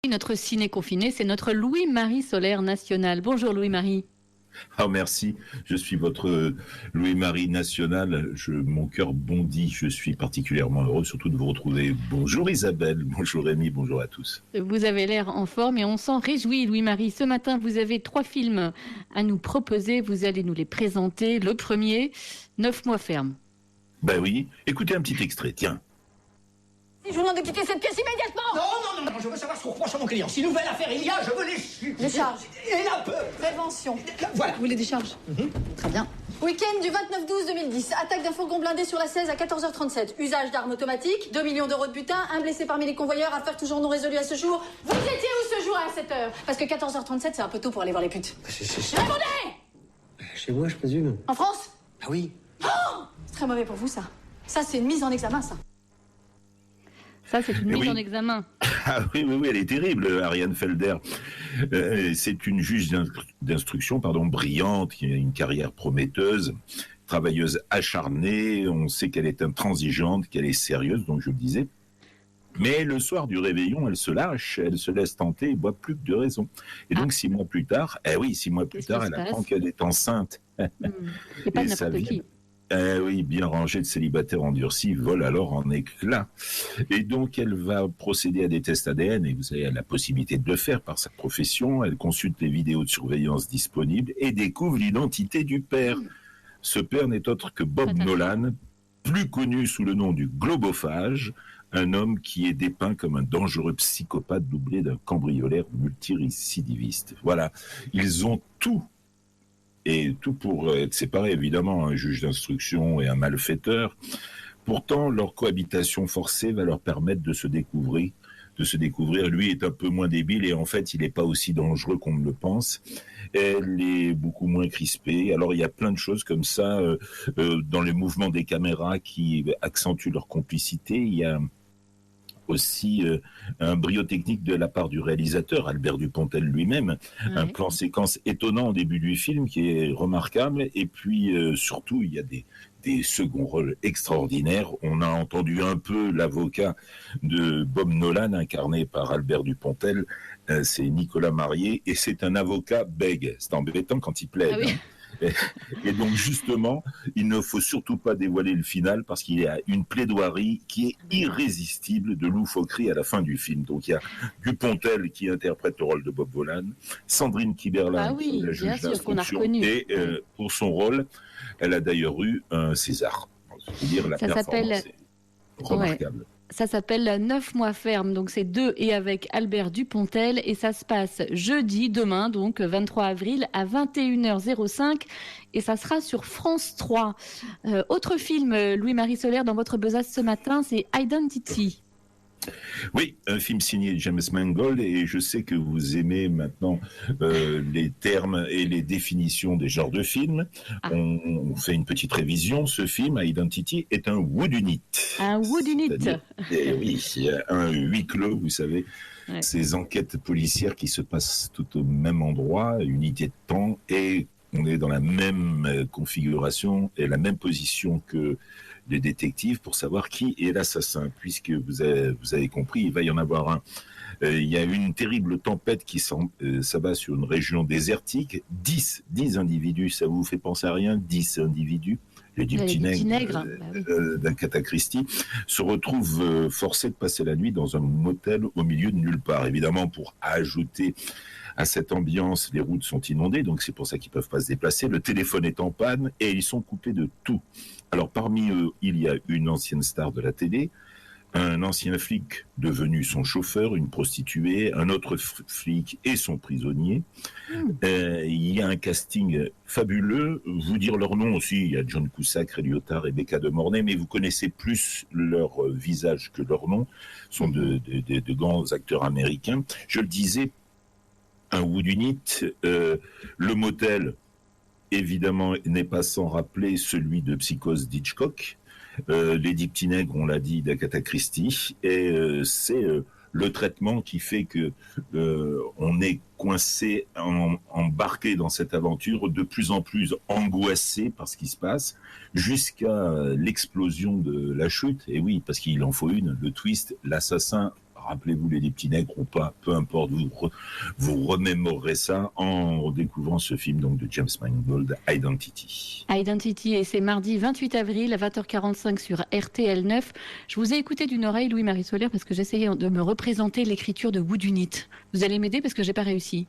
Notre ciné confiné, c'est notre Louis-Marie Solaire national. Bonjour Louis-Marie. Ah merci, je suis votre Louis-Marie national, mon cœur bondit, je suis particulièrement heureux surtout de vous retrouver. Bonjour Isabelle, bonjour Rémi, bonjour à tous. Vous avez l'air en forme et on s'en réjouit Louis-Marie. Ce matin, vous avez 3 films à nous proposer, vous allez nous les présenter. Le premier, 9 mois ferme. Ben oui, écoutez un petit extrait, tiens. Je vous demande de quitter cette pièce immédiatement. Non, je veux savoir ce qu'on reproche à mon client. Si nouvelle affaire il y a, je veux les... Décharge. Et la peur. Prévention. Voilà. Vous voulez décharge Très bien. Week-end du 29-12-2010. Attaque d'un fourgon blindé sur la 16 à 14h37. Usage d'armes automatiques. 2 millions d'euros de butin. Un blessé parmi les convoyeurs. Affaire toujours non résolue à ce jour. Vous étiez où ce jour à 7h? Parce que 14h37, c'est un peu tôt pour aller voir les putes. Répondez. Chez moi, je présume. En France? Ah oui. C'est très mauvais pour vous, ça. Ça, c'est une mise en examen, ça. Ça, c'est une mise en examen. Ah oui, elle est terrible, Ariane Felder. C'est une juge d'instruction, brillante, qui a une carrière prometteuse, travailleuse acharnée. On sait qu'elle est intransigeante, qu'elle est sérieuse, donc je le disais. Mais le soir du réveillon, elle se lâche, elle se laisse tenter et boit plus que de raison. Et donc 6 mois plus tard, elle apprend qu'elle est enceinte. C'est pas n'importe qui. Oui, bien rangée de célibataire endurci, vole alors en éclats. Et donc, elle va procéder à des tests ADN, et vous savez, elle a la possibilité de le faire par sa profession. Elle consulte les vidéos de surveillance disponibles et découvre l'identité du père. Ce père n'est autre que Bob Nolan, plus connu sous le nom du globophage, un homme qui est dépeint comme un dangereux psychopathe doublé d'un cambrioleur multirécidiviste. Voilà, ils ont tout. Et tout pour être séparés, évidemment, un juge d'instruction et un malfaiteur. Pourtant, leur cohabitation forcée va leur permettre de se découvrir. Lui est un peu moins débile et en fait, il n'est pas aussi dangereux qu'on ne le pense. Elle est beaucoup moins crispée. Alors, il y a plein de choses comme ça dans les mouvements des caméras qui accentuent leur complicité. Il y a aussi un brio technique de la part du réalisateur, Albert Dupontel lui-même, un plan séquence étonnant au début du film qui est remarquable, et puis surtout il y a des seconds rôles extraordinaires. On a entendu un peu l'avocat de Bob Nolan, incarné par Albert Dupontel, c'est Nicolas Marié, et c'est un avocat bègue, c'est embêtant quand il plaide. Ah oui. Et donc justement, il ne faut surtout pas dévoiler le final parce qu'il y a une plaidoirie qui est irrésistible de loufoquerie à la fin du film. Donc il y a Dupontel qui interprète le rôle de Bob Nolan, Sandrine Kiberlin qui est la juge d'instruction, et pour son rôle, elle a d'ailleurs eu un César. C'est-à-dire la performance est remarquable. Ça s'appelle 9 mois ferme, donc c'est de et avec Albert Dupontel, et ça se passe jeudi, demain, donc 23 avril à 21h05, et ça sera sur France 3. Autre film, Louis-Marie Solaire, dans votre besace ce matin, c'est Identity. Oui, un film signé James Mangold, et je sais que vous aimez maintenant les termes et les définitions des genres de films. On fait une petite révision. Ce film, Identity, est un whodunit. Un whodunit. Oui, un huis clos, vous savez. Ouais. Ces enquêtes policières qui se passent tout au même endroit, unité de temps, et on est dans la même configuration et la même position que les détectives pour savoir qui est l'assassin, puisque vous avez compris, il va y en avoir un. Il y a une terrible tempête qui s'abat sur une région désertique. 10 individus, ça vous fait penser à rien? 10 individus, les 10 petits nègres d'Agatha Christie, se retrouvent forcés de passer la nuit dans un motel au milieu de nulle part. Évidemment, pour ajouter à cette ambiance, les routes sont inondées, donc c'est pour ça qu'ils ne peuvent pas se déplacer. Le téléphone est en panne et ils sont coupés de tout. Alors parmi eux, il y a une ancienne star de la télé, un ancien flic devenu son chauffeur, une prostituée, un autre flic et son prisonnier. Il y a un casting fabuleux. Vous dire leur nom aussi, il y a John Cusack, Ray Liotta, Rebecca De Mornay, mais vous connaissez plus leur visage que leur nom. Ce sont de grands acteurs américains. Je le disais, un whodunit, le motel, évidemment, n'est pas sans rappeler celui de Psychose d'Hitchcock. Les 10 petits nègres, on l'a dit, d'Agatha Christie, et c'est le traitement qui fait que on est coincé, embarqué dans cette aventure, de plus en plus angoissé par ce qui se passe, jusqu'à l'explosion de la chute. Et oui, parce qu'il en faut une, le twist, l'assassin rappelez-vous les petits nègres ou pas, peu importe, vous remémorerez ça en découvrant ce film donc de James Mangold, Identity. Identity, et c'est mardi 28 avril à 20h45 sur RTL 9. Je vous ai écouté d'une oreille, Louis-Marie Solaire, parce que j'essayais de me représenter l'écriture de Wood Unit. Vous allez m'aider parce que j'ai pas réussi.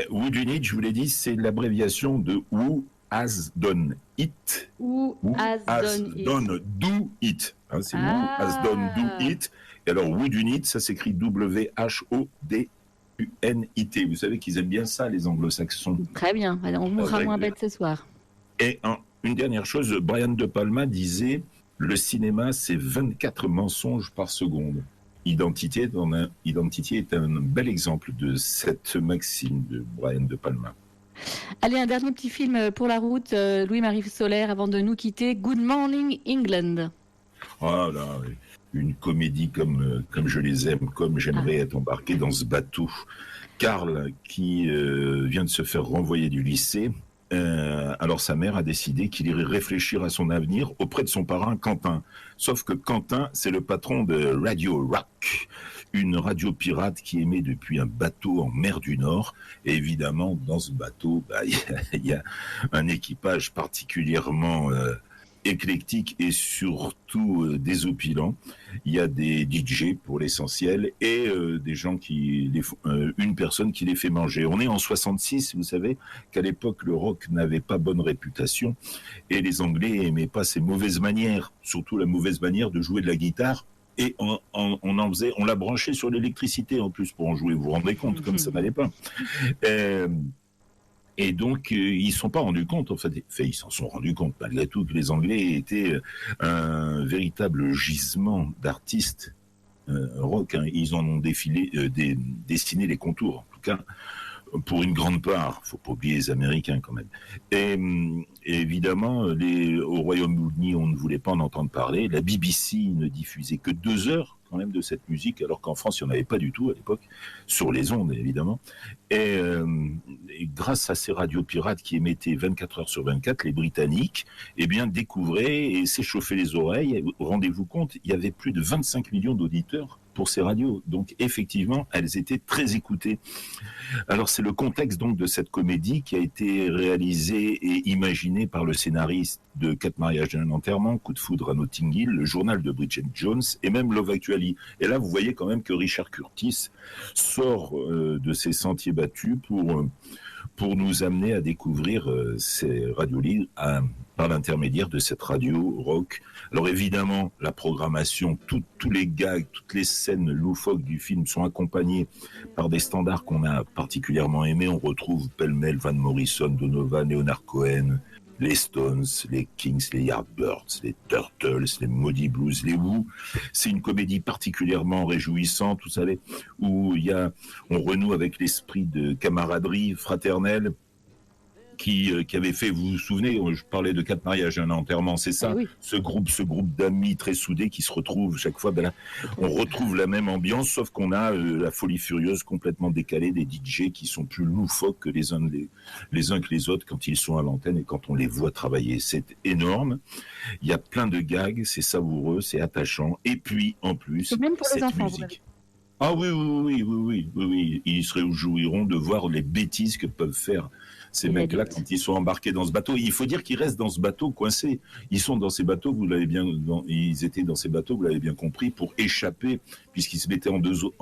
Wood Unit, je vous l'ai dit, c'est l'abréviation de Who Has Done It. Who has done Do It. Hein, c'est Who Has Done Do It. Et alors, Wood Unit, ça s'écrit W-H-O-D-U-N-I-T. Vous savez qu'ils aiment bien ça, les anglo-saxons. Très bien, on mourra moins bête ce soir. Et une dernière chose, Brian De Palma disait, le cinéma, c'est 24 mensonges par seconde. Identity est un bel exemple de cette maxime de Brian De Palma. Allez, un dernier petit film pour la route, Louis-Marie Solaire, avant de nous quitter. Good Morning England. Ah là, une comédie comme je les aime, comme j'aimerais être embarqué dans ce bateau. Karl, qui vient de se faire renvoyer du lycée, alors sa mère a décidé qu'il irait réfléchir à son avenir auprès de son parrain Quentin. Sauf que Quentin, c'est le patron de Radio Rock, une radio pirate qui émet depuis un bateau en mer du Nord. Et évidemment, dans ce bateau, il y a un équipage particulièrement éclectique et surtout désopilant. Il y a des DJ pour l'essentiel et des gens une personne qui les fait manger. On est en 66, vous savez qu'à l'époque le rock n'avait pas bonne réputation et les Anglais aimaient pas ses mauvaises manières, surtout la mauvaise manière de jouer de la guitare. Et on l'a branché sur l'électricité en plus pour en jouer. Vous vous rendez compte comme ça n'allait pas. Et donc, ils ne se sont pas rendus compte, en fait, ils s'en sont rendus compte malgré tout, que les Anglais étaient un véritable gisement d'artistes rock. Hein. Ils en ont dessiné les contours, en tout cas, pour une grande part. Il ne faut pas oublier les Américains, quand même. Et évidemment, au Royaume-Uni, on ne voulait pas en entendre parler. La BBC ne diffusait que 2 heures quand même de cette musique, alors qu'en France, il n'y en avait pas du tout à l'époque, sur les ondes, évidemment. Et grâce à ces radios pirates qui émettaient 24 heures sur 24, les Britanniques, découvraient et s'échauffaient les oreilles. Rendez-vous compte, il y avait plus de 25 millions d'auditeurs pour ces radios. Donc, effectivement, elles étaient très écoutées. Alors, c'est le contexte donc de cette comédie qui a été réalisée et imaginée par le scénariste de 4 mariages et un enterrement, Coup de foudre à Notting Hill, le journal de Bridget Jones et même Love Actually. Et là, vous voyez quand même que Richard Curtis sort de ses sentiers battus pour nous amener à découvrir ces radios libres par l'intermédiaire de cette radio rock. Alors évidemment, la programmation, tous les gags, toutes les scènes loufoques du film sont accompagnées par des standards qu'on a particulièrement aimés. On retrouve pêle-mêle Van Morrison, Donovan, Leonard Cohen, les Stones, les Kings, les Yardbirds, les Turtles, les Moody Blues, les Who. C'est une comédie particulièrement réjouissante, vous savez, où on renoue avec l'esprit de camaraderie fraternelle qui avait fait, vous vous souvenez, je parlais de 4 mariages et un enterrement, c'est ça, oui. ce groupe d'amis très soudés qui se retrouvent chaque fois, on retrouve la même ambiance, sauf qu'on a la folie furieuse complètement décalée des DJ qui sont plus loufoques que les uns que les autres quand ils sont à l'antenne et quand on les voit travailler. C'est énorme, il y a plein de gags, c'est savoureux, c'est attachant, et puis en plus, même pour cette les enfants, musique. Ah oui, ils se réjouiront de voir les bêtises que peuvent faire ces mecs-là quand ils sont embarqués dans ce bateau. Il faut dire qu'ils restent dans ce bateau coincés. Ils sont dans ces bateaux, ils étaient dans ces bateaux, vous l'avez bien compris, pour échapper, puisqu'ils se mettaient en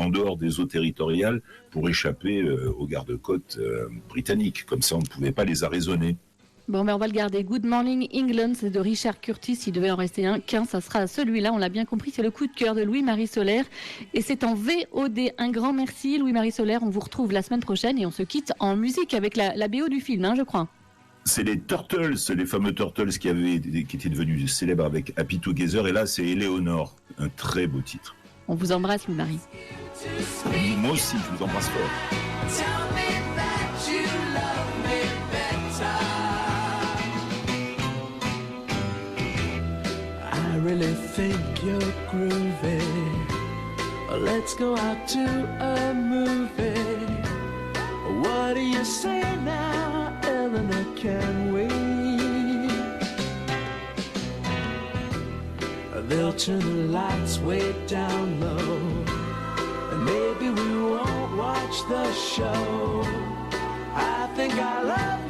dehors des eaux territoriales, pour échapper aux gardes-côtes britanniques. Comme ça, on ne pouvait pas les arraisonner. Bon, on va le garder. Good Morning England, c'est de Richard Curtis. Il devait en rester qu'un, ça sera celui-là. On l'a bien compris, c'est le coup de cœur de Louis-Marie Solaire. Et c'est en VOD. Un grand merci, Louis-Marie Solaire. On vous retrouve la semaine prochaine et on se quitte en musique avec la BO du film, je crois. C'est les Turtles, les fameux Turtles qui étaient devenus célèbres avec Happy Together. Et là, c'est Eleanor. Un très beau titre. On vous embrasse, Louis-Marie. Moi aussi, je vous embrasse fort. I really think you're groovy. Let's go out to a movie. What do you say now, Eleanor, can we? They'll turn the lights way down low. the show. I think I love